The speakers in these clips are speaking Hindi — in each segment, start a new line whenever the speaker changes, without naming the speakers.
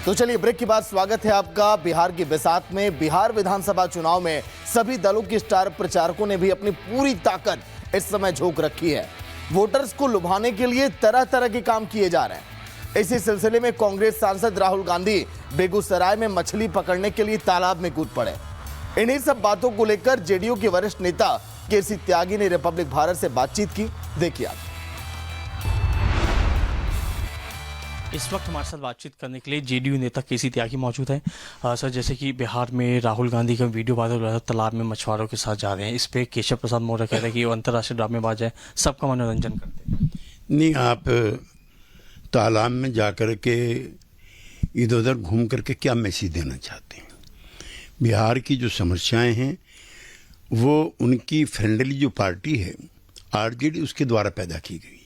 तो चलिए ब्रेक के बाद स्वागत है आपका। बिहार की बिसात में बिहार विधानसभा चुनाव में सभी दलों के स्टार प्रचारकों ने भी अपनी पूरी ताकत इस समय झोंक रखी है। वोटर्स को लुभाने के लिए तरह तरह के काम किए जा रहे हैं। इसी सिलसिले में कांग्रेस सांसद राहुल गांधी बेगूसराय में मछली पकड़ने के लिए तालाब में कूद पड़े। इन्हीं सब बातों को लेकर जेडीयू के वरिष्ठ नेता केसी त्यागी ने रिपब्लिक भारत से बातचीत की। देखिए आप।
इस वक्त हमारे साथ बातचीत करने के लिए जेडीयू नेता केसी त्यागी मौजूद हैं। सर, जैसे कि बिहार में राहुल गांधी का वीडियो वायरल हो रहा है, तालाब में मछुआरों के साथ जा रहे हैं, इस पे केशव प्रसाद मौर्य कह रहे हैं कि वो अंतर्राष्ट्रीय ड्रामेबाज है, सबका मनोरंजन करते हैं।
नहीं, आप तालाब में जाकर के इधर उधर घूम करके क्या मैसेज देना चाहते हैं? बिहार की जो समस्याएं हैं वो उनकी फ्रेंडली जो पार्टी है आरजेडी, उसके द्वारा पैदा की गई।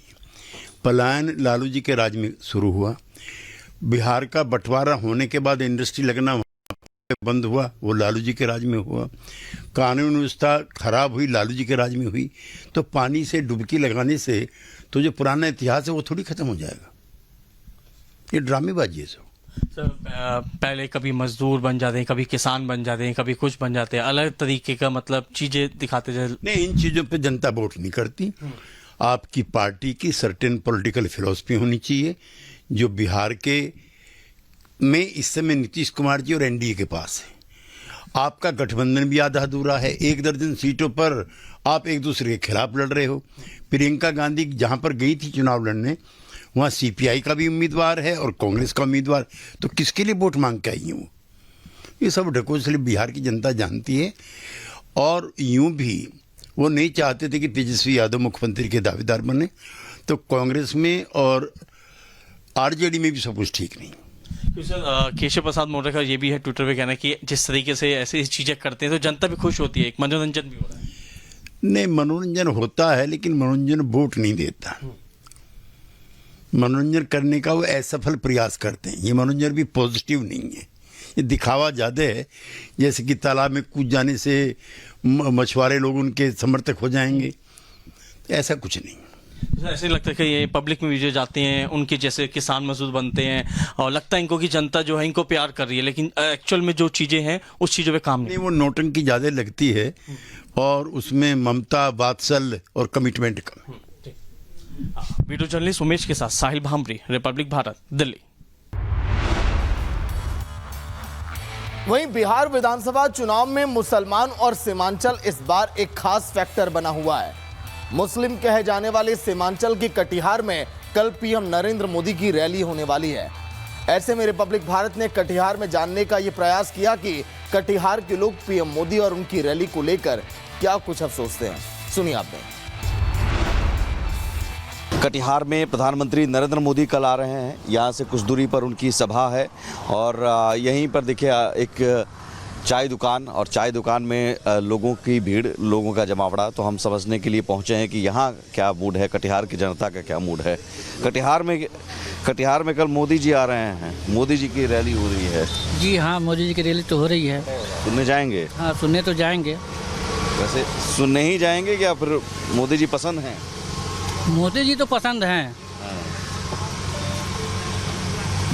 पलायन लालू जी के राज में शुरू हुआ। बिहार का बंटवारा होने के बाद इंडस्ट्री लगना बंद हुआ, वो लालू जी के राज में हुआ। कानून व्यवस्था खराब हुई, लालू जी के राज में हुई। तो पानी से डुबकी लगाने से तो जो पुराना इतिहास है वो थोड़ी खत्म हो जाएगा। ये ड्रामेबाजी है सब।
सर, पहले कभी मजदूर बन जाते हैं, कभी किसान बन जाते हैं, कभी कुछ बन जाते हैं, अलग तरीके का मतलब चीजें दिखाते जाए।
नहीं, इन चीज़ों पे जनता वोट नहीं करती। आपकी पार्टी की सर्टेन पॉलिटिकल फिलॉसफी होनी चाहिए, जो बिहार के में इस समय नीतीश कुमार जी और एनडीए के पास है। आपका गठबंधन भी आधा अधूरा है। 1 दर्जन सीटों पर आप एक दूसरे के खिलाफ लड़ रहे हो। प्रियंका गांधी जहां पर गई थी चुनाव लड़ने, वहां सीपीआई का भी उम्मीदवार है और कांग्रेस का उम्मीदवार। तो किसके लिए वोट मांग के आई है वो? ये सब ढकोसले बिहार की जनता जानती है। और यूं भी वो नहीं चाहते थे कि तेजस्वी यादव मुख्यमंत्री के दावेदार बने। तो कांग्रेस में और आरजेडी में भी सब कुछ ठीक नहीं।
तो सर, केशव प्रसाद मौर्य का ये भी है ट्विटर पे कहना है कि जिस तरीके से ऐसी चीजें करते हैं तो जनता भी खुश होती है, एक मनोरंजन भी हो रहा है।
नहीं, मनोरंजन होता है, लेकिन मनोरंजन वोट नहीं देता। मनोरंजन करने का वो असफल प्रयास करते हैं। ये मनोरंजन भी पॉजिटिव नहीं है, ये दिखावा ज़्यादा है। जैसे कि तालाब में कूद जाने से मछुआरे लोग उनके समर्थक हो जाएंगे, ऐसा कुछ नहीं।
ऐसे लगता है कि ये पब्लिक में वीडियो जाते हैं, उनके जैसे किसान मजदूर बनते हैं और लगता है इनको कि जनता जो है इनको प्यार कर रही है, लेकिन एक्चुअल में जो चीज़ें हैं उस चीज़ों पे काम नहीं।
वो नोटंकी ज़्यादा लगती है और उसमें ममता, वात्सल्य और कमिटमेंट कम।
वीडियो जर्नलिस्ट उमेश के साथ साहिल भामरी, रिपब्लिक भारत, दिल्ली।
वहीं बिहार विधानसभा चुनाव में मुसलमान और सीमांचल इस बार एक खास फैक्टर बना हुआ है। मुस्लिम कहे जाने वाले सीमांचल के कटिहार में कल पीएम नरेंद्र मोदी की रैली होने वाली है। ऐसे में रिपब्लिक भारत ने कटिहार में जानने का यह प्रयास किया कि कटिहार के लोग पीएम मोदी और उनकी रैली को लेकर क्या कुछ अब सोचते हैं। सुनिए आपने।
कटिहार में प्रधानमंत्री नरेंद्र मोदी कल आ रहे हैं। यहाँ से कुछ दूरी पर उनकी सभा है और यहीं पर देखिए एक चाय दुकान, और चाय दुकान में लोगों की भीड़, लोगों का जमावड़ा। तो हम समझने के लिए पहुँचे हैं कि यहाँ क्या मूड है, कटिहार की जनता का क्या मूड है। कटिहार में कल मोदी जी आ रहे हैं, मोदी जी की रैली हो रही है।
जी हाँ, मोदी जी की रैली तो हो रही है।
सुनने जाएंगे?
हाँ, सुनने तो जाएंगे।
वैसे सुनने ही जाएंगे क्या फिर मोदी जी पसंद हैं?
मोदी जी तो पसंद हैं।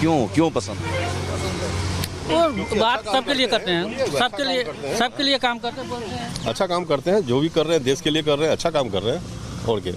क्यों पसंद है?
और बात सबके लिए करते हैं, सबके लिए काम करते बोलते हैं।
अच्छा काम करते हैं, जो भी कर रहे हैं देश के लिए कर रहे हैं, अच्छा काम कर रहे हैं। और क्या,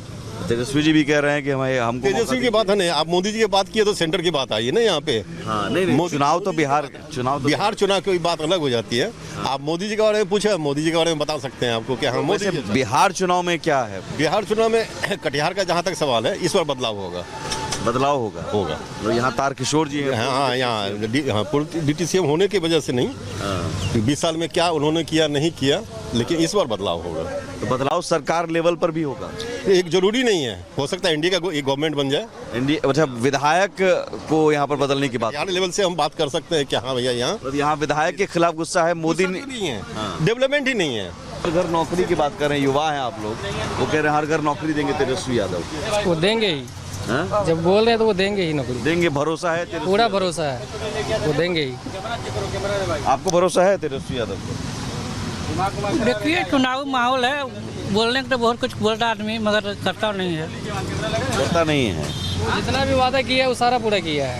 तेजस्वी जी भी कह रहे हैं कि हमको
तेजस्वी की बात है नहीं। आप मोदी जी की बात किए तो सेंटर की बात आई है ना यहाँ पे।
हाँ, नहीं, बिहार
चुनाव की बात अलग हो जाती है। आप मोदी जी के बारे में पूछे, मोदी जी के बारे में बता सकते हैं आपको क्या। हाँ, मोदी जी।
बिहार चुनाव में क्या है?
बिहार चुनाव में कटिहार का जहाँ तक सवाल है, इस बार बदलाव होगा। तो यहाँ
तारकिशोर जी हैं।
हाँ, यहाँ DTCM होने की वजह से नहीं, 20 साल में क्या उन्होंने किया नहीं किया, लेकिन इस बार बदलाव होगा।
तो बदलाव सरकार लेवल पर भी होगा?
एक जरूरी नहीं है, हो सकता है इंडिया का एक गवर्नमेंट बन जाए।
इंडिया, अच्छा, विधायक को यहाँ पर बदलने की बात,
यहाँ लेवल से हम बात कर सकते हैं कि हाँ भैया
यहाँ विधायक के खिलाफ गुस्सा है। मोदी
नहीं है, डेवलपमेंट ही नहीं है।
हर घर नौकरी की बात कर रहे हैं, युवा हैं आप लोग, वो कह रहे हैं हर घर नौकरी देंगे तेजस्वी यादव।
वो देंगे ही, जब बोल रहे हैं तो वो देंगे ही, नौकरी देंगे।
भरोसा है?
पूरा भरोसा है, वो देंगे ही।
आपको भरोसा है तेजस्वी यादव?
देखिए, चुनाव माहौल है, बोलने को तो बहुत कुछ बोलता आदमी, मगर करता नहीं है।
जितना भी वादा किया है वो सारा पूरा किया है।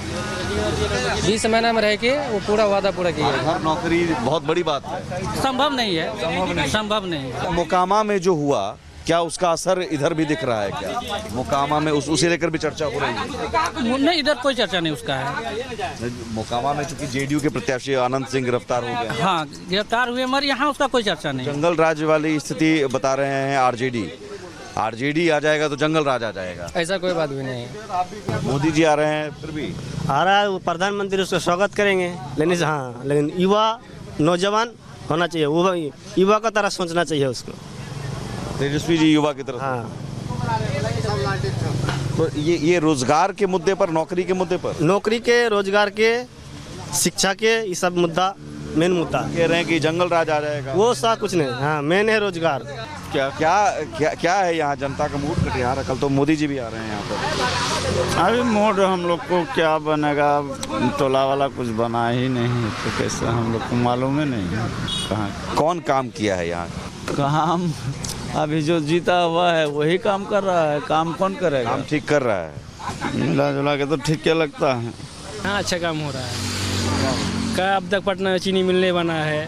20 महीना में रह के वो पूरा वादा पूरा किया।
हर नौकरी बहुत बड़ी बात है।
संभव नहीं है, संभव नहीं है।
मोकामा में जो हुआ, क्या उसका असर इधर भी दिख रहा है? क्या मोकामा में उसे लेकर भी चर्चा हो रही है?
नहीं, इधर कोई चर्चा नहीं उसका है।
मोकामा में चूंकि जेडीयू के प्रत्याशी आनंद सिंह गिरफ्तार हो गए,
हाँ गिरफ्तार हुए, मगर यहाँ उसका कोई चर्चा नहीं।
जंगल राज वाली स्थिति बता रहे हैं आरजेडी आ जाएगा तो जंगल राज आ जाएगा।
ऐसा कोई बात भी नहीं है।
मोदी जी आ रहे हैं, फिर भी
आ रहा है वो प्रधानमंत्री, उसका स्वागत करेंगे, लेकिन हाँ, लेकिन युवा नौजवान होना चाहिए, वो युवा का तरह सोचना चाहिए उसको।
तेजस्वी जी युवा की तरफ।
हाँ,
तो ये रोजगार के मुद्दे पर, नौकरी के मुद्दे पर,
नौकरी के, रोजगार के, शिक्षा के, ये सब मुद्दा मेन मुद्दा
कह रहे हैं कि जंगल राज आ जाएगा।
वो सा कुछ नहीं। हाँ, मेन है रोजगार।
क्या क्या क्या क्या है यहाँ जनता का मूड कटियार है? कल तो मोदी जी भी आ रहे हैं यहाँ पर।
अभी मूड हम लोग को क्या बनेगा, टोला वाला कुछ बना ही नहीं तो कैसे हम लोग को मालूम ही नहीं है। कहाँ
कौन काम किया है यहाँ?
काम अभी जो जीता हुआ है वही काम कर रहा है, काम कौन करेगा?
काम ठीक कर रहा है,
मिला जुला के तो ठीक क्या लगता है।
हाँ, अच्छा काम हो रहा है। क्या अब तक पटना में चीनी मिल नहीं बना है,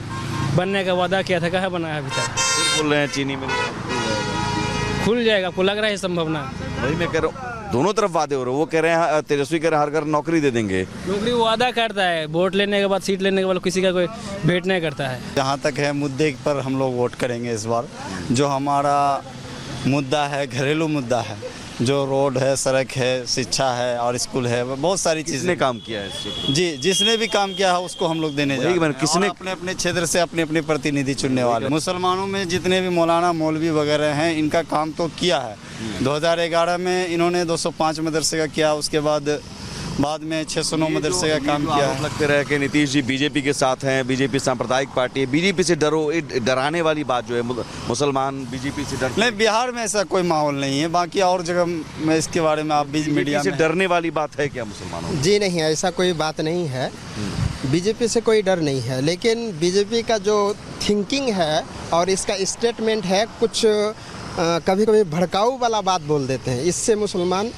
बनने का वादा किया था, कहाँ बना है अभी तक?
बोल रहे हैं चीनी मिल
खुल जाएगा, आपको लग रहा है संभावना?
वही मैं कह रहा हूँ, दोनों तरफ वादे हो रहे हैं। वो कह रहे हैं, तेजस्वी कह रहे हैं हर घर नौकरी दे देंगे।
नौकरी वो वादा करता है, वोट लेने के बाद, सीट लेने के बाद किसी का कोई भेंट नहीं करता है।
जहाँ तक है मुद्दे पर हम लोग वोट करेंगे इस बार। जो हमारा मुद्दा है, घरेलू मुद्दा है, जो रोड है, सड़क है, शिक्षा है और स्कूल है, बहुत सारी चीज़ें
काम किया है इससे।
जी, जिसने भी काम किया है उसको हम लोग देने जा रहे हैं।
किसने
अपने अपने क्षेत्र से अपने अपने प्रतिनिधि चुनने वाले। मुसलमानों में जितने भी मौलाना मौलवी वगैरह हैं, इनका काम तो किया है। 2011 में इन्होंने 205 मदरसे का किया, उसके बाद में 609 मदरसे का काम किया है।
लगते रहे कि नीतीश जी बीजेपी के साथ हैं, बीजेपी सांप्रदायिक पार्टी है, बीजेपी से डरो, डराने वाली बात जो है, मुसलमान बीजेपी से डरते
नहीं, बिहार में ऐसा कोई माहौल नहीं है। बाकी और जगह में इसके बारे में आप भी मीडिया
से
में
डरने वाली बात है क्या मुसलमानों?
जी नहीं, ऐसा कोई बात नहीं है। बीजेपी से कोई डर नहीं है, लेकिन बीजेपी का जो थिंकिंग है और इसका स्टेटमेंट है, कुछ कभी कभी भड़काऊ वाला बात बोल देते हैं, इससे मुसलमान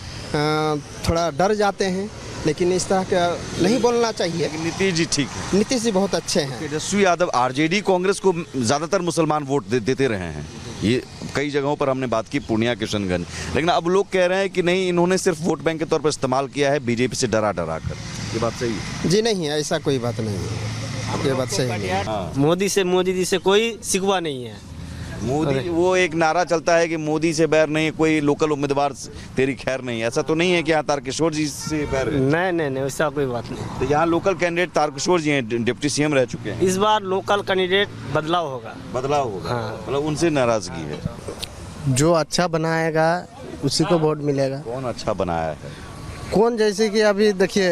थोड़ा डर जाते हैं। लेकिन इस तरह का नहीं बोलना चाहिए।
नीतीश जी ठीक है,
नीतीश जी बहुत अच्छे हैं।
तेजस्वी यादव आरजेडी कांग्रेस को ज़्यादातर मुसलमान वोट देते रहे हैं। ये कई जगहों पर हमने बात की, पूर्णिया, किशनगंज, लेकिन अब लोग कह रहे हैं कि नहीं, इन्होंने सिर्फ वोट बैंक के तौर पर इस्तेमाल किया है बीजेपी से डरा कर। ये बात सही है?
जी नहीं, ऐसा कोई बात नहीं है, ये बात सही है।
मोदी जी से कोई शिकवा नहीं है।
मोदी, वो एक नारा चलता है कि मोदी से बैर नहीं, कोई लोकल उम्मीदवार तेरी खैर नहीं। ऐसा तो नहीं है कि यहाँ तारकिशोर जी से बैर है?
नहीं, वैसा कोई बात नहीं।
तो यहाँ लोकल कैंडिडेट तारकिशोर जी हैं, डिप्टी सीएम रह चुके हैं।
इस बार लोकल कैंडिडेट बदलाव होगा।
हाँ। मतलब उनसे नाराजगी है।
जो अच्छा बनाएगा उसी को वोट मिलेगा।
कौन अच्छा बनाया है?
कौन, जैसे कि अभी देखिए,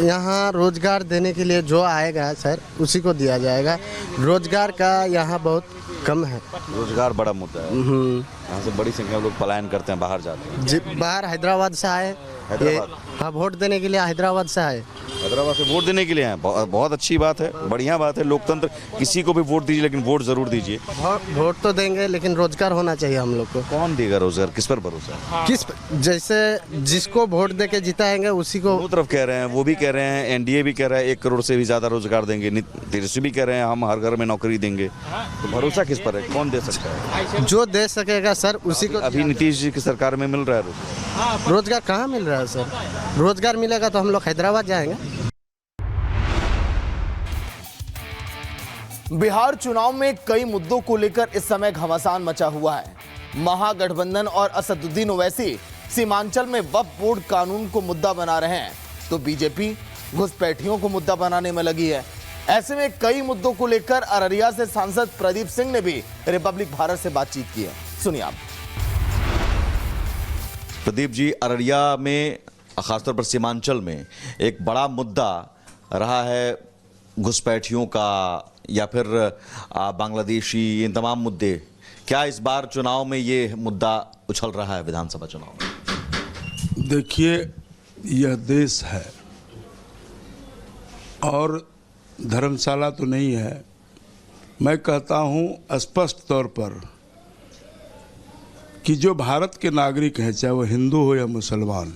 यहाँ रोजगार देने के लिए जो आएगा सर, उसी को दिया जाएगा। रोजगार का यहाँ बहुत कम है।
रोजगार बड़ा मुद्दा है। यहाँ से बड़ी संख्या में लोग पलायन करते हैं, बाहर जाते हैं।
बाहर हैदराबाद से आए, हाँ, वोट देने के लिए हैदराबाद से आए।
हैदराबाद से वोट देने के लिए आए, बहुत अच्छी बात है, बढ़िया बात है। लोकतंत्र, किसी को भी वोट दीजिए, लेकिन वोट जरूर दीजिए।
वोट तो देंगे, लेकिन रोजगार होना चाहिए हम लोग को।
कौन देगा रोजगार? किस पर भरोसा है?
किस, जैसे जिसको वोट दे के जिताएंगे उसी को।
दोनों तरफ कह रहे हैं, वो भी कह रहे हैं, एनडीए भी कह रहा है 1 करोड़ से भी ज्यादा रोजगार देंगे, तेजस्वी भी कह रहे हैं हम हर घर में नौकरी देंगे। तो भरोसा किस पर है? कौन दे सकता है?
जो दे सकेगा सर उसी को।
अभी नीतीश जी की सरकार में मिल रहा है रोजगार?
रोजगार कहाँ मिल रहा है सर? रोजगार मिलेगा तो हम लोग हैदराबाद जाएंगे।
बिहार चुनाव में कई मुद्दों को लेकर इस समय घमासान मचा हुआ है। महागठबंधन और असदुद्दीन ओवैसी सीमांचल में वक्फ बोर्ड कानून को मुद्दा बना रहे हैं, तो बीजेपी घुसपैठियों को मुद्दा बनाने में लगी है। ऐसे में कई मुद्दों को लेकर अररिया से सांसद प्रदीप सिंह ने भी रिपब्लिक भारत से बातचीत की है। सुनिए आप।
प्रदीप जी, अररिया में खासतौर पर सीमांचल में एक बड़ा मुद्दा रहा है घुसपैठियों का या फिर बांग्लादेशी, इन तमाम मुद्दे। क्या इस बार चुनाव में ये मुद्दा उछल रहा है विधानसभा चुनाव में?
देखिए, यह देश है और धर्मशाला तो नहीं है। मैं कहता हूँ स्पष्ट तौर पर कि जो भारत के नागरिक हैं, चाहे वो हिंदू हो या मुसलमान,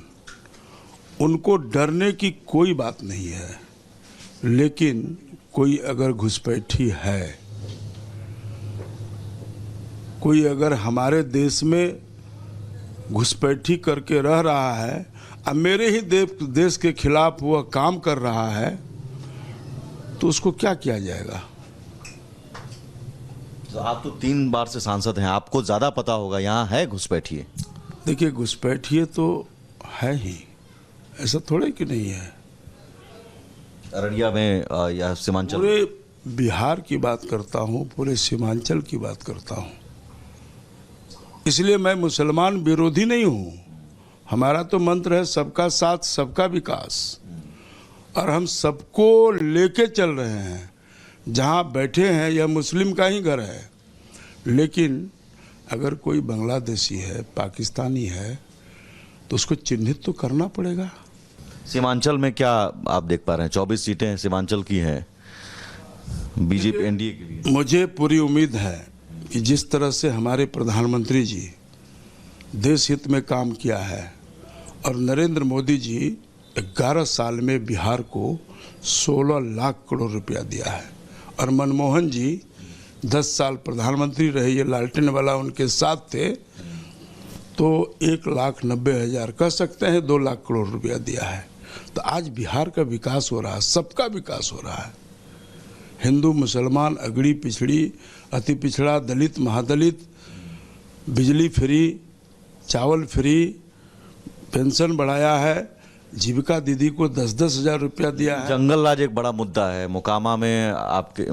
उनको डरने की कोई बात नहीं है, लेकिन कोई अगर घुसपैठी है, कोई अगर हमारे देश में घुसपैठी करके रह रहा है, अब मेरे ही देश के खिलाफ वह काम कर रहा है, तो उसको क्या किया जाएगा?
तो आप तो 3 बार से सांसद हैं, आपको ज्यादा पता होगा यहाँ है घुसपैठिए।
देखिए, घुसपैठिए तो है ही, ऐसा थोड़े कि नहीं है।
अररिया में या सीमांचल,
पूरे बिहार की बात करता हूँ, पूरे सीमांचल की बात करता हूँ। इसलिए मैं मुसलमान विरोधी नहीं हूँ। हमारा तो मंत्र है सबका साथ सबका विकास, और हम सबको लेके चल रहे हैं। जहाँ बैठे हैं यह मुस्लिम का ही घर है, लेकिन अगर कोई बांग्लादेशी है, पाकिस्तानी है, तो उसको चिन्हित तो करना पड़ेगा।
सीमांचल में क्या आप देख पा रहे हैं? 24 सीटें सीमांचल की हैं बीजेपी एनडीए के लिए।
मुझे पूरी उम्मीद है कि जिस तरह से हमारे प्रधानमंत्री जी देश हित में काम किया है, और नरेंद्र मोदी जी 11 साल में बिहार को 16 लाख करोड़ रुपया दिया है, और मनमोहन जी 10 साल प्रधानमंत्री रहे, ये लालटेन वाला उनके साथ थे, तो 1,90,000 कह सकते हैं 2 लाख करोड़ रुपया दिया है। तो आज बिहार का विकास हो रहा है, सबका विकास हो रहा है। हिंदू, मुसलमान, अगड़ी पिछड़ी, अति पिछड़ा, दलित, महादलित, बिजली फ्री, चावल फ्री, पेंशन बढ़ाया है, जीविका दीदी को 10-10 हज़ार रुपया दिया है।
जंगल राज एक बड़ा मुद्दा है। मोकामा में आपके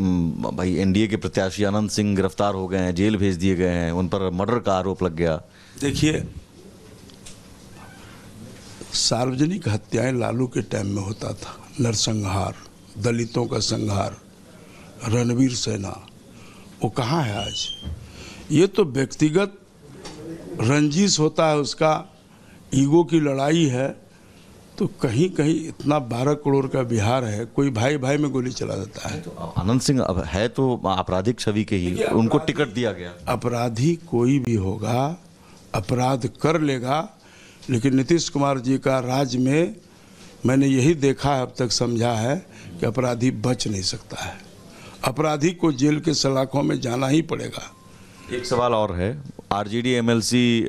भाई एनडीए के प्रत्याशी अनंत सिंह गिरफ्तार हो गए हैं, जेल भेज दिए गए हैं, उन पर मर्डर का आरोप लग गया।
देखिए, सार्वजनिक हत्याएं लालू के टाइम में होता था, नरसंहार, दलितों का संहार, रणवीर सेना, वो कहाँ है आज? ये तो व्यक्तिगत रंजिश होता है, उसका ईगो की लड़ाई है। तो कहीं कहीं इतना 12 करोड़ का बिहार है, कोई भाई भाई में गोली चला देता है।
तो अनंत सिंह अब है तो आपराधिक छवि के ही, उनको टिकट दिया गया।
अपराधी कोई भी होगा, अपराध कर लेगा, लेकिन नीतीश कुमार जी का राज में मैंने यही देखा है, अब तक समझा है कि अपराधी बच नहीं सकता है। अपराधी को जेल के सलाखों में जाना ही पड़ेगा।
एक सवाल और है, आरजेडी एमएलसी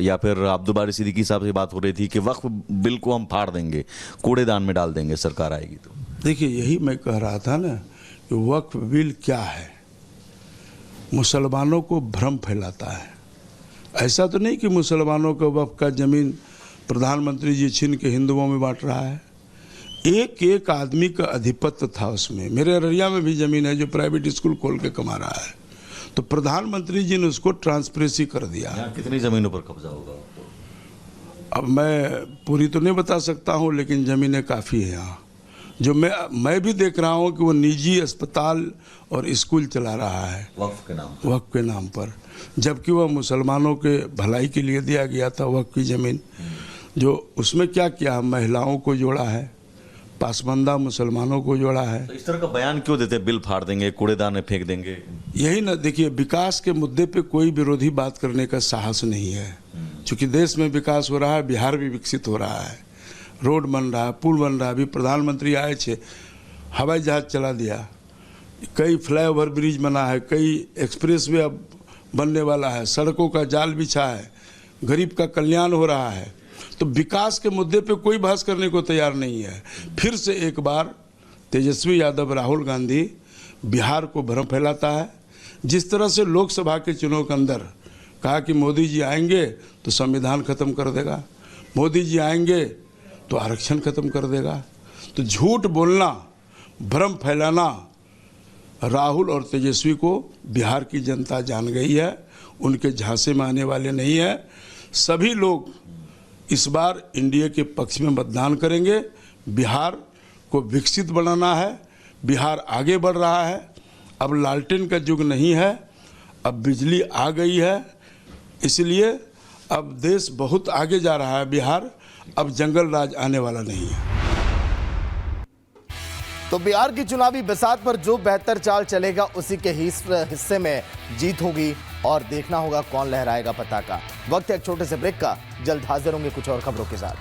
या फिर अब्दुल सिद्दीकी साहब से बात हो रही थी कि वक्फ बिल को हम फाड़ देंगे, कूड़ेदान में डाल देंगे सरकार आएगी तो।
देखिए, यही मैं कह रहा था ना कि वक्फ बिल क्या है, मुसलमानों को भ्रम फैलाता है। ऐसा तो नहीं कि मुसलमानों को वक्फ का ज़मीन प्रधानमंत्री जी छीन के हिंदुओं में बांट रहा है। एक एक आदमी का अधिपत्य था उसमें। मेरे अररिया में भी ज़मीन है जो प्राइवेट स्कूल खोल के कमा रहा है, तो प्रधानमंत्री जी ने उसको ट्रांसपेरेंसी कर दिया।
कितनी ज़मीनों पर कब्जा होगा?
अब मैं पूरी तो नहीं बता सकता हूँ, लेकिन ज़मीनें काफ़ी हैं यहाँ। जो मैं भी देख रहा हूँ कि वो निजी अस्पताल और स्कूल चला रहा है
वक्फ के नाम पर,
जबकि वह मुसलमानों के भलाई के लिए दिया गया था वक्फ की ज़मीन। जो उसमें क्या किया, महिलाओं को जोड़ा है, पासबंदा मुसलमानों को जोड़ा है।
तो इस तरह का बयान क्यों देते, बिल फाड़ देंगे, कूड़ेदान में फेंक देंगे?
यही ना, देखिए, विकास के मुद्दे पे कोई विरोधी बात करने का साहस नहीं है। क्योंकि देश में विकास हो रहा है, बिहार भी विकसित हो रहा है, रोड बन रहा है, पुल बन रहा है। अभी प्रधानमंत्री आए थे, हवाई जहाज चला दिया, कई फ्लाईओवर ब्रिज बना है, कई एक्सप्रेसवे अब बनने वाला है, सड़कों का जाल बिछा है, गरीब का कल्याण हो रहा है। तो विकास के मुद्दे पे कोई बहस करने को तैयार नहीं है। फिर से एक बार तेजस्वी यादव, राहुल गांधी बिहार को भ्रम फैलाता है। जिस तरह से लोकसभा के चुनाव के अंदर कहा कि मोदी जी आएंगे तो संविधान खत्म कर देगा, मोदी जी आएंगे तो आरक्षण खत्म कर देगा, तो झूठ बोलना, भ्रम फैलाना राहुल और तेजस्वी को बिहार की जनता जान गई है। उनके झांसे में आने वाले नहीं है। सभी लोग इस बार एनडीए के पक्ष में मतदान करेंगे। बिहार को विकसित बनाना है, बिहार आगे बढ़ रहा है। अब लालटेन का युग नहीं है, अब बिजली आ गई है, इसलिए अब देश बहुत आगे जा रहा है। बिहार अब जंगल राज आने वाला नहीं है।
तो बिहार की चुनावी बिसात पर जो बेहतर चाल चलेगा उसी के हिस्से में जीत होगी, और देखना होगा कौन लहराएगा पताका। वक्त है एक छोटे से ब्रेक का, जल्द हाजिर होंगे कुछ और खबरों के साथ।